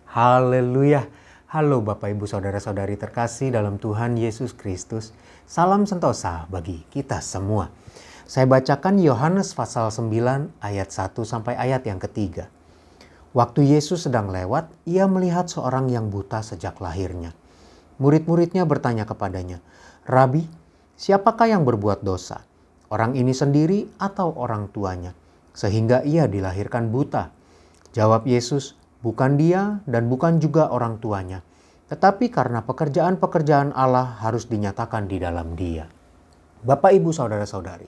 Haleluya. Halo Bapak Ibu Saudara-saudari terkasih dalam Tuhan Yesus Kristus. Salam sentosa bagi kita semua. Saya bacakan Yohanes pasal 9 ayat 1 sampai ayat yang ketiga. Waktu Yesus sedang lewat, ia melihat seorang yang buta sejak lahirnya. Murid-muridnya bertanya kepadanya, "Rabi, siapakah yang berbuat dosa? Orang ini sendiri atau orang tuanya? Sehingga ia dilahirkan buta." Jawab Yesus, "Bukan dia dan bukan juga orang tuanya, tetapi karena pekerjaan-pekerjaan Allah harus dinyatakan di dalam dia." Bapak, Ibu, Saudara-saudari,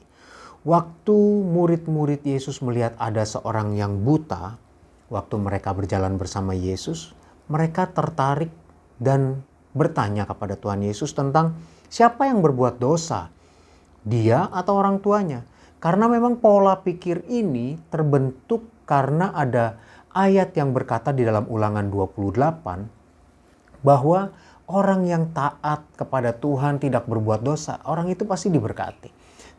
waktu murid-murid Yesus melihat ada seorang yang buta, waktu mereka berjalan bersama Yesus, mereka tertarik dan bertanya kepada Tuhan Yesus tentang siapa yang berbuat dosa, dia atau orang tuanya. Karena memang pola pikir ini terbentuk karena ada ayat yang berkata di dalam Ulangan 28 bahwa orang yang taat kepada Tuhan tidak berbuat dosa, orang itu pasti diberkati.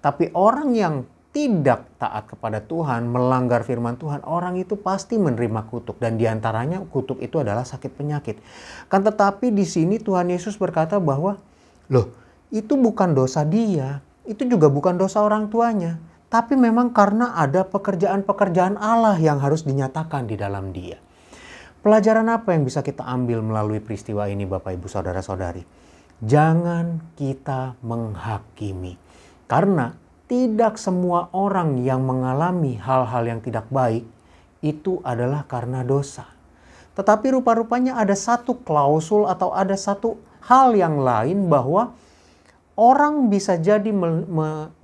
Tapi orang yang tidak taat kepada Tuhan, melanggar firman Tuhan, orang itu pasti menerima kutuk. Dan diantaranya kutuk itu adalah sakit penyakit. Kan tetapi di sini Tuhan Yesus berkata bahwa, loh, itu bukan dosa dia, itu juga bukan dosa orang tuanya. Tapi memang karena ada pekerjaan-pekerjaan Allah yang harus dinyatakan di dalam dia. Pelajaran apa yang bisa kita ambil melalui peristiwa ini Bapak Ibu Saudara-saudari? Jangan kita menghakimi. Karena tidak semua orang yang mengalami hal-hal yang tidak baik itu adalah karena dosa. Tetapi rupa-rupanya ada satu klausul atau ada satu hal yang lain bahwa orang bisa jadi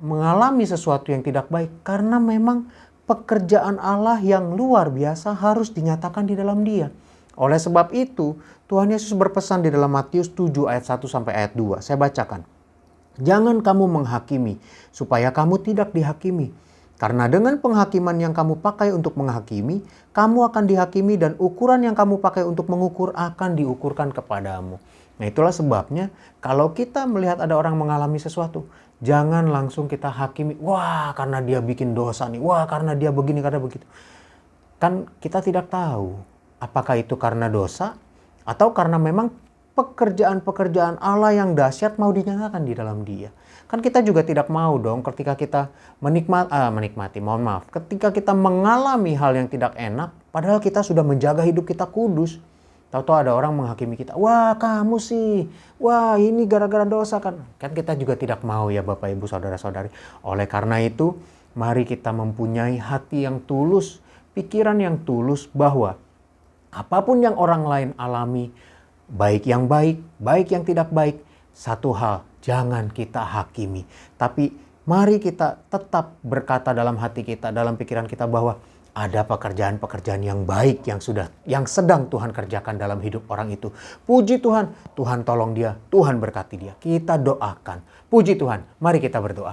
mengalami sesuatu yang tidak baik karena memang pekerjaan Allah yang luar biasa harus dinyatakan di dalam dia. Oleh sebab itu, Tuhan Yesus berpesan di dalam Matius 7 ayat 1 sampai ayat 2. Saya bacakan. "Jangan kamu menghakimi, supaya kamu tidak dihakimi. Karena dengan penghakiman yang kamu pakai untuk menghakimi, kamu akan dihakimi dan ukuran yang kamu pakai untuk mengukur akan diukurkan kepadamu." Nah, itulah sebabnya kalau kita melihat ada orang mengalami sesuatu, jangan langsung kita hakimi, wah karena dia bikin dosa nih, wah karena dia begini, karena begitu. Kan kita tidak tahu apakah itu karena dosa atau karena memang pekerjaan-pekerjaan Allah yang dahsyat mau dinyatakan di dalam dia. Kan kita juga tidak mau dong ketika kita ketika kita mengalami hal yang tidak enak, padahal kita sudah menjaga hidup kita kudus. Tahu-tahu ada orang menghakimi kita, wah kamu sih, wah ini gara-gara dosa kan. Kan kita juga tidak mau ya Bapak Ibu Saudara-saudari. Oleh karena itu, mari kita mempunyai hati yang tulus, pikiran yang tulus bahwa apapun yang orang lain alami, baik yang tidak baik, satu hal, jangan kita hakimi. Tapi mari kita tetap berkata dalam hati kita, dalam pikiran kita bahwa ada pekerjaan-pekerjaan yang baik yang sedang Tuhan kerjakan dalam hidup orang itu. Puji Tuhan, Tuhan tolong dia, Tuhan berkati dia. Kita doakan. Puji Tuhan, mari kita berdoa.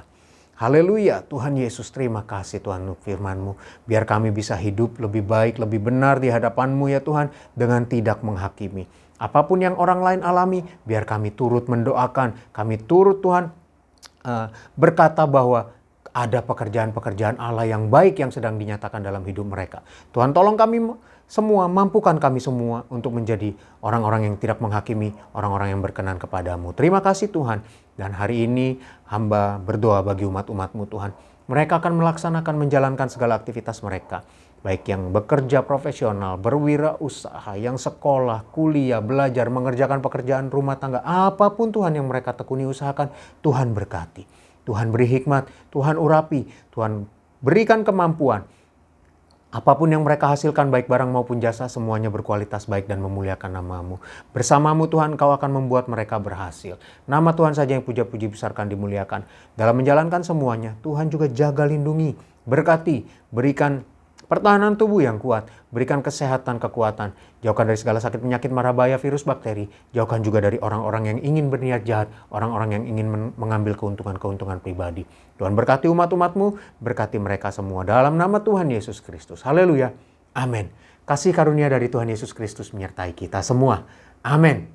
Haleluya, Tuhan Yesus, terima kasih Tuhan untuk firman-Mu. Biar kami bisa hidup lebih baik, lebih benar di hadapan-Mu ya Tuhan, dengan tidak menghakimi. Apapun yang orang lain alami, biar kami turut mendoakan. Kami turut Tuhan berkata bahwa ada pekerjaan-pekerjaan Allah yang baik yang sedang dinyatakan dalam hidup mereka. Tuhan tolong kami semua, mampukan kami semua untuk menjadi orang-orang yang tidak menghakimi, orang-orang yang berkenan kepadamu. Terima kasih Tuhan. Dan hari ini hamba berdoa bagi umat-umat-Mu Tuhan. Mereka akan melaksanakan, menjalankan segala aktivitas mereka. Baik yang bekerja profesional, berwirausaha, yang sekolah, kuliah, belajar, mengerjakan pekerjaan rumah tangga. Apapun Tuhan yang mereka tekuni usahakan, Tuhan berkati. Tuhan beri hikmat, Tuhan urapi, Tuhan berikan kemampuan. Apapun yang mereka hasilkan baik barang maupun jasa, semuanya berkualitas baik dan memuliakan nama-Mu. Bersama-Mu Tuhan, Kau akan membuat mereka berhasil. Nama Tuhan saja yang puja-puji besarkan, dimuliakan. Dalam menjalankan semuanya, Tuhan juga jaga lindungi, berkati, berikan pertahanan tubuh yang kuat, berikan kesehatan, kekuatan. Jauhkan dari segala sakit, penyakit, mara bahaya, virus, bakteri. Jauhkan juga dari orang-orang yang ingin berniat jahat, orang-orang yang ingin mengambil keuntungan-keuntungan pribadi. Tuhan berkati umat-umat-Mu, berkati mereka semua. Dalam nama Tuhan Yesus Kristus. Haleluya. Amin. Kasih karunia dari Tuhan Yesus Kristus menyertai kita semua. Amin.